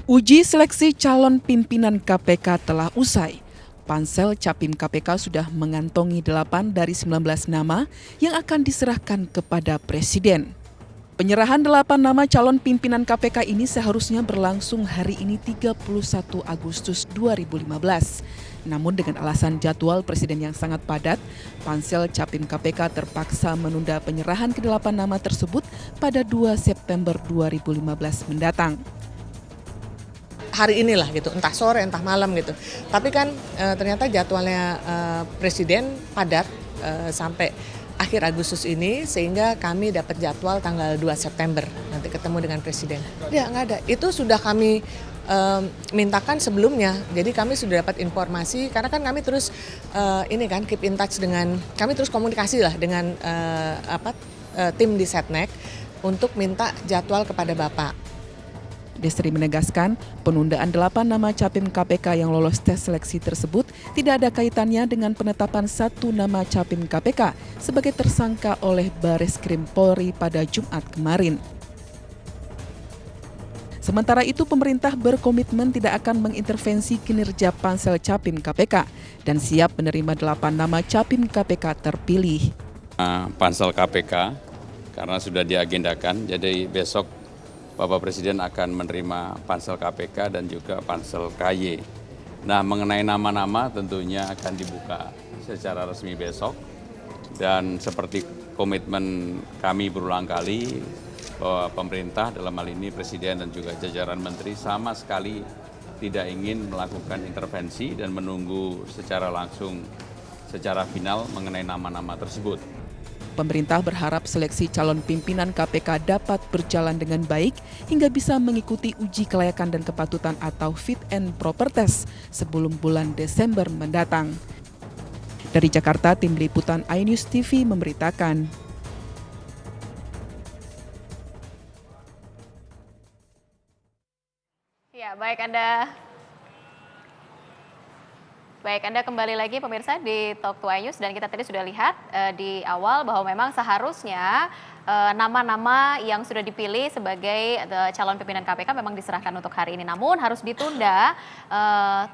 Uji seleksi calon pimpinan KPK telah usai. Pansel Capim KPK sudah mengantongi 8 dari 19 nama yang akan diserahkan kepada Presiden. Penyerahan 8 nama calon pimpinan KPK ini seharusnya berlangsung hari ini 31 Agustus 2015. Namun dengan alasan jadwal Presiden yang sangat padat, Pansel Capim KPK terpaksa menunda penyerahan ke-8 nama tersebut pada 2 September 2015 mendatang. Hari inilah gitu, entah sore, entah malam gitu. Tapi kan ternyata jadwalnya Presiden padat sampai akhir Agustus ini, sehingga kami dapat jadwal tanggal 2 September nanti ketemu dengan Presiden. Ya nggak ada, itu sudah kami mintakan sebelumnya. Jadi kami sudah dapat informasi, karena kan kami terus keep in touch dengan, kami terus komunikasi lah dengan tim di Setnek untuk minta jadwal kepada Bapak. Destri menegaskan, penundaan 8 nama Capim KPK yang lolos tes seleksi tersebut tidak ada kaitannya dengan penetapan 1 nama Capim KPK sebagai tersangka oleh Bareskrim Polri pada Jumat kemarin. Sementara itu, pemerintah berkomitmen tidak akan mengintervensi kinerja Pansel Capim KPK dan siap menerima 8 nama Capim KPK terpilih. Pansel KPK karena sudah diagendakan, jadi besok Bapak Presiden akan menerima Pansel KPK dan juga Pansel KY. Nah, mengenai nama-nama tentunya akan dibuka secara resmi besok. Dan seperti komitmen kami berulang kali, bahwa pemerintah dalam hal ini Presiden dan juga jajaran Menteri sama sekali tidak ingin melakukan intervensi dan menunggu secara langsung, secara final mengenai nama-nama tersebut. Pemerintah berharap seleksi calon pimpinan KPK dapat berjalan dengan baik hingga bisa mengikuti uji kelayakan dan kepatutan atau fit and proper test sebelum bulan Desember mendatang. Dari Jakarta, tim liputan iNews TV memberitakan. Ya, baik Anda kembali lagi pemirsa di Talk to iNews, dan kita tadi sudah lihat di awal bahwa memang seharusnya nama-nama yang sudah dipilih sebagai calon pimpinan KPK memang diserahkan untuk hari ini. Namun harus ditunda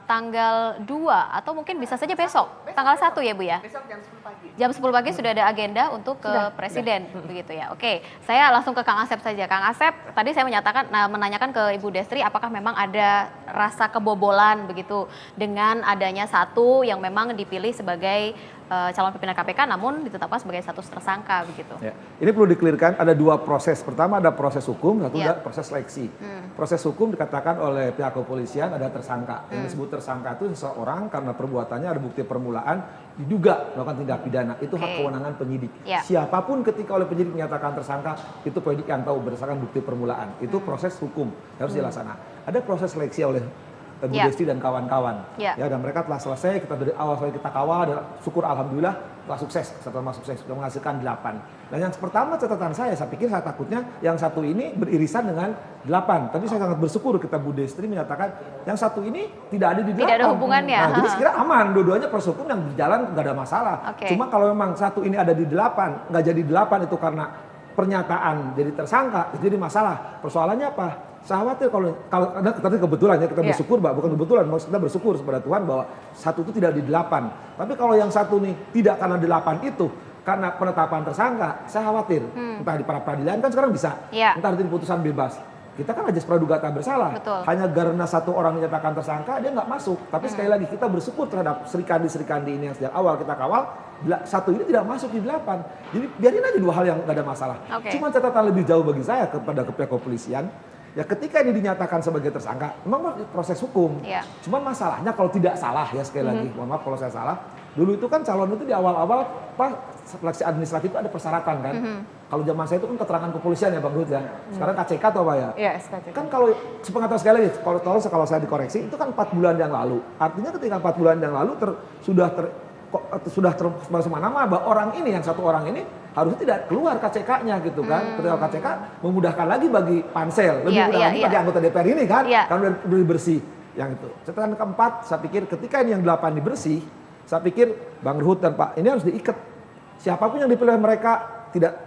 tanggal 2 atau mungkin bisa saja besok tanggal 1 ya Bu ya? Besok jam 10 pagi. Jam 10 pagi sudah ada agenda untuk ke Presiden, begitu ya. Oke, saya langsung ke Kang Asep saja. Kang Asep, tadi saya menanyakan ke Ibu Destri apakah memang ada rasa kebobolan begitu dengan adanya satu yang memang dipilih sebagai calon pimpinan KPK namun ditetapkan sebagai status tersangka begitu. Ya. Ini perlu dikelirkan, ada 2 proses. Pertama ada proses hukum, satu ada proses seleksi. Proses hukum dikatakan oleh pihak kepolisian ada tersangka. Yang disebut tersangka itu seseorang karena perbuatannya ada bukti permulaan diduga melakukan tindak pidana. Itu hak kewenangan penyidik. Siapapun ketika oleh penyidik menyatakan tersangka, itu penyidik yang tahu berdasarkan bukti permulaan. Itu proses hukum harus dilaksanakan. Ada proses seleksi oleh Bu Destri dan kawan-kawan. Ya, dan mereka telah selesai, kita dari awal sampai kita kawal, dan syukur alhamdulillah telah sukses, setelah sukses sudah menghasilkan 8. Dan yang pertama catatan saya pikir saya takutnya yang satu ini beririsan dengan 8. Tadi saya sangat bersyukur kita Bu Destri menyatakan yang satu ini tidak ada di 8. Tidak ada hubungannya. Nah, jadi sekiranya aman, dua-duanya proses hukum yang berjalan nggak ada masalah. Cuma kalau memang satu ini ada di 8, nggak jadi 8 itu karena pernyataan jadi tersangka, itu jadi masalah. Persoalannya apa? Saya khawatir kalau tadi kebetulan ya kita bersyukur, Mbak, bukan kebetulan, kita bersyukur kepada Tuhan bahwa satu itu tidak di 8. Tapi kalau yang satu nih tidak karena 8 itu, karena penetapan tersangka, saya khawatir. Entah di para peradilan kan sekarang bisa, entah di putusan bebas. Kita kan ajas praduga tak bersalah. Betul. Hanya karena satu orang dinyatakan tersangka, dia nggak masuk. Tapi sekali lagi kita bersyukur terhadap Serikandi ini yang sejak awal kita kawal, satu ini tidak masuk di 8. Jadi biarin aja 2 hal yang nggak ada masalah. Cuma catatan lebih jauh bagi saya kepada pihak kepolisian, ya ketika ini dinyatakan sebagai tersangka, memang proses hukum. Cuman masalahnya kalau tidak salah ya sekali lagi, mohon maaf kalau saya salah. Dulu itu kan calon itu di awal-awal seleksi administratif itu ada persyaratan kan. Kalau zaman saya itu kan keterangan kepolisian ya Bang Ruth ya. Sekarang KCK atau apa ya? Iya, SKCK. Kan kalau sepengetahuan sekali lagi, kalau saya dikoreksi itu kan 4 bulan yang lalu. Artinya ketika 4 bulan yang lalu sudah semana-mana bahwa orang ini, yang satu orang ini harusnya tidak keluar KCK-nya gitu kan. Ketika KCK memudahkan lagi bagi pansel, lebih mudah lagi bagi anggota DPR ini kan, karena udah bersih yang itu. Catatan keempat, saya pikir ketika ini yang 8 dibersih, saya pikir Bang Ruhut dan Pak ini harus diikat. Siapapun yang dipilih mereka tidak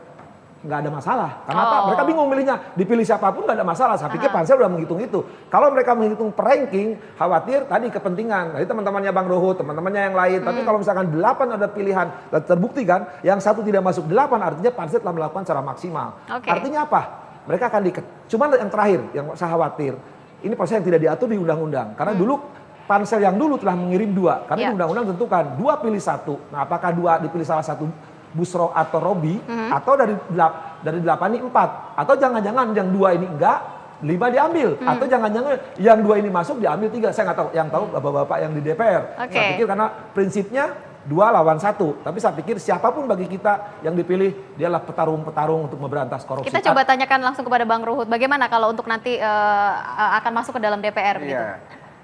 nggak ada masalah. Karena apa? Mereka bingung milihnya. Dipilih siapapun nggak ada masalah. Saya pikir pansel udah menghitung itu. Kalau mereka menghitung per ranking, khawatir tadi kepentingan. Jadi teman-temannya Bang Ruhut, teman-temannya yang lain. Tapi kalau misalkan 8 ada pilihan dan terbukti kan, yang satu tidak masuk 8 artinya pansel telah melakukan secara maksimal. Artinya apa? Mereka akan diikat. Cuman yang terakhir, yang saya khawatir, ini proses yang tidak diatur di undang-undang. Karena dulu pansel yang dulu telah mengirim 2. Karena di undang-undang tentukan 2 pilih 1. Nah, apakah 2 dipilih salah satu Busro atau Robi, atau dari 8 ini 4, atau jangan-jangan yang 2 ini enggak, 5 diambil, atau jangan-jangan yang 2 ini masuk diambil 3. Saya nggak tahu, yang tahu bapak-bapak yang di DPR. Saya pikir karena prinsipnya 2 lawan 1, tapi saya pikir siapapun bagi kita yang dipilih dialah petarung-petarung untuk memberantas korupsi. Kita coba tanyakan langsung kepada Bang Ruhut, bagaimana kalau untuk nanti akan masuk ke dalam DPR begitu?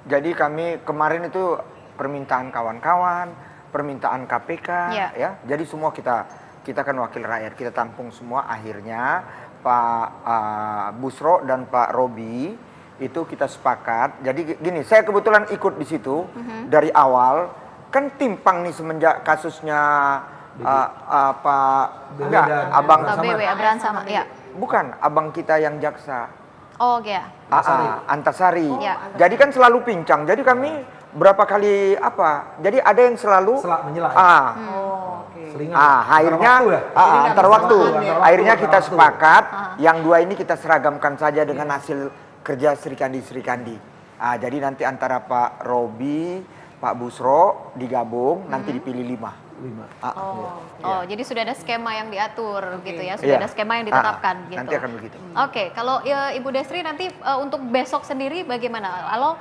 Jadi kami kemarin itu permintaan kawan-kawan, permintaan KPK, ya. Jadi semua kita kan wakil rakyat, kita tampung semua. Akhirnya Pak Busro dan Pak Robi itu kita sepakat. Jadi gini, saya kebetulan ikut di situ dari awal. Kan timpang nih semenjak kasusnya Abang sama, ya. Bukan, abang kita yang jaksa. Oh ya. Antasari. Jadi kan selalu pincang. Jadi kami berapa kali jadi ada yang selalu menyela. Akhirnya antar waktu. Akhirnya kita sepakat yang 2 ini kita seragamkan saja dengan hasil kerja Sri Kandi. Jadi nanti antara Pak Robi, Pak Busro digabung, nanti dipilih 5. Jadi sudah ada skema yang diatur gitu ya, sudah ada skema yang ditetapkan gitu. Nanti akan begitu. Oke, kalau Ibu Desri nanti untuk besok sendiri bagaimana? Kalau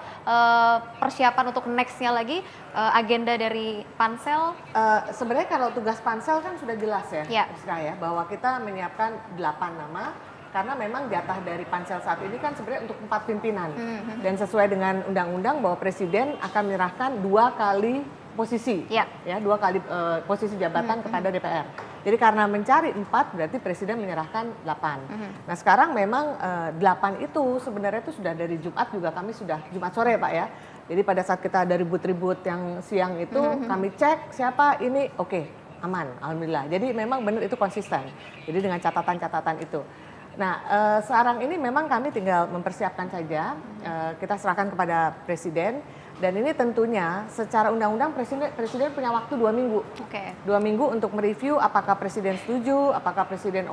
persiapan untuk nextnya lagi agenda dari pansel? Sebenarnya kalau tugas pansel kan sudah jelas ya, Rizka ya, bahwa kita menyiapkan 8 nama. Karena memang jatah dari pansel saat ini kan sebenarnya untuk 4 pimpinan. Dan sesuai dengan undang-undang bahwa presiden akan menyerahkan 2 kali posisi, ya 2 kali posisi jabatan kepada DPR. Jadi karena mencari 4 berarti presiden menyerahkan 8. Nah sekarang memang 8 itu sebenarnya itu sudah dari Jumat juga kami sudah Jumat sore Pak ya. Jadi pada saat kita ada ribut-ribut yang siang itu kami cek siapa ini aman, alhamdulillah. Jadi memang benar itu konsisten. Jadi dengan catatan-catatan itu. Nah, sekarang ini memang kami tinggal mempersiapkan saja, kita serahkan kepada Presiden, dan ini tentunya secara undang-undang Presiden punya waktu 2 minggu. 2 minggu untuk mereview apakah Presiden setuju, apakah Presiden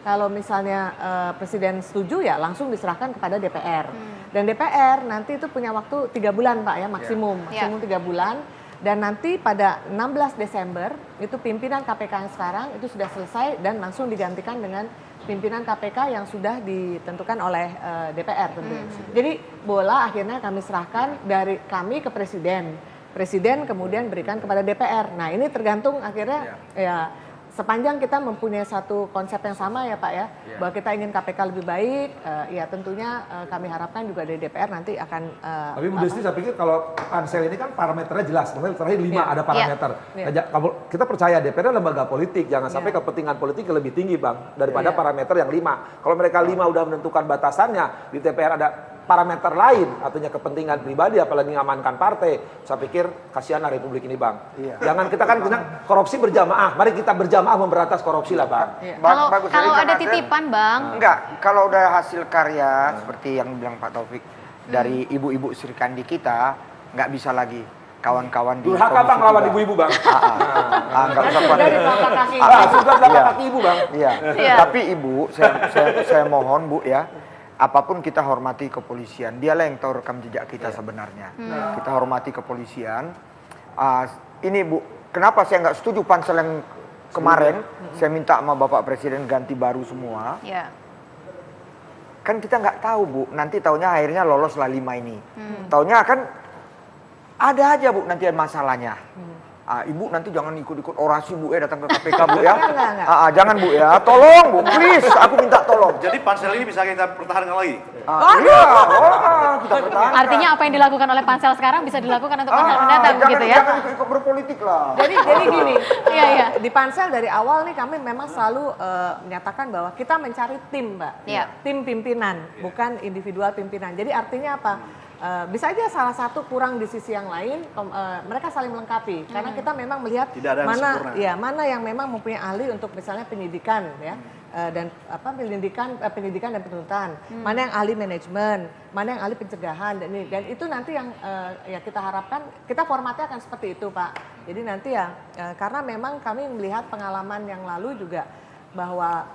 kalau misalnya Presiden setuju ya langsung diserahkan kepada DPR. Dan DPR nanti itu punya waktu 3 bulan Pak ya, maksimum 3 bulan. Dan nanti pada 16 Desember itu pimpinan KPK yang sekarang itu sudah selesai dan langsung digantikan dengan pimpinan KPK yang sudah ditentukan oleh DPR tentunya. Jadi bola akhirnya kami serahkan dari kami ke Presiden. Presiden kemudian berikan kepada DPR. Nah ini tergantung akhirnya ya sepanjang kita mempunyai satu konsep yang sama ya Pak ya, bahwa kita ingin KPK lebih baik, ya tentunya kami harapkan juga dari DPR nanti akan. Tapi Bu Desti saya pikir kalau pansel ini kan parameternya jelas, terakhir 5 ada parameter. Kita percaya DPR lembaga politik, jangan sampai kepentingan politik lebih tinggi Bang daripada parameter yang 5. Kalau mereka 5 udah menentukan batasannya, di DPR ada parameter lain, artinya kepentingan pribadi, apalagi mengamankan partai. Saya pikir kasihanlah Republik ini Bang. Jangan kita kan korupsi berjamaah, mari kita berjamaah memberantas korupsi lah Bang. Kalau ada titipan Bang. Enggak, kalau udah hasil karya seperti yang bilang Pak Taufik dari ibu-ibu Sri Kandi kita, nggak bisa lagi kawan-kawan di durhaka Bang lawan ibu-ibu Bang. Nggak bisa kuat. Sudah telapak kaki ibu Bang. Tapi ibu, saya mohon Bu ya, apapun kita hormati kepolisian, dialah yang tahu rekam jejak kita sebenarnya. Kita hormati kepolisian. Ini Bu, kenapa saya nggak setuju pansel yang kemarin? Saya minta sama Bapak Presiden ganti baru semua. Kan kita nggak tahu Bu, nanti taunya akhirnya loloslah 5 ini. Taunya kan ada aja Bu nanti masalahnya. Ibu nanti jangan ikut-ikut orasi Bu ya, datang ke KPK Bu ya. Jangan Bu ya, tolong Bu, please, aku minta tolong. Jadi pansel ini bisa kita pertahankan lagi? Kita pertahankan. Artinya apa yang dilakukan oleh pansel sekarang bisa dilakukan untuk pansel mendatang gitu ya? Jangan ikut berpolitik lah. Jadi gini, di pansel dari awal nih kami memang selalu menyatakan bahwa kita mencari tim Mbak, tim pimpinan, bukan individual pimpinan. Jadi artinya apa? Bisa aja salah satu kurang di sisi yang lain, mereka saling melengkapi karena kita memang melihat mana yang memang mempunyai ahli untuk misalnya penyidikan ya, dan pendidikan dan penuntutan, mana yang ahli manajemen, mana yang ahli pencegahan, dan itu nanti yang ya kita harapkan, kita formatnya akan seperti itu Pak. Jadi nanti ya karena memang kami melihat pengalaman yang lalu juga bahwa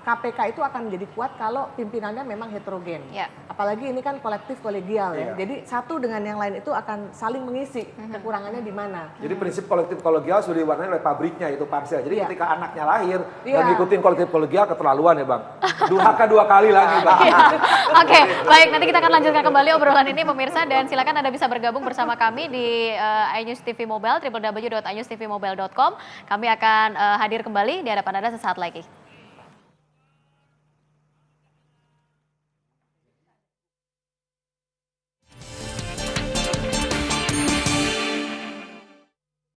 KPK itu akan menjadi kuat kalau pimpinannya memang heterogen. Ya. Apalagi ini kan kolektif kolegial ya. Iya. Jadi satu dengan yang lain itu akan saling mengisi kekurangannya di mana. Jadi prinsip kolektif kolegial sudah diwarnai oleh pabriknya itu Pansel. Jadi Iya. ketika anaknya lahir Iya. dan ngikutin kolektif kolegial keterlaluan ya Bang. Durhaka 2 kali lagi Bang. Oke, baik, nanti kita akan lanjutkan kembali obrolan ini pemirsa, dan silakan Anda bisa bergabung bersama kami di iNews TV Mobile, www.inewstvmobile.com. Kami akan hadir kembali di hadapan Anda sesaat lagi.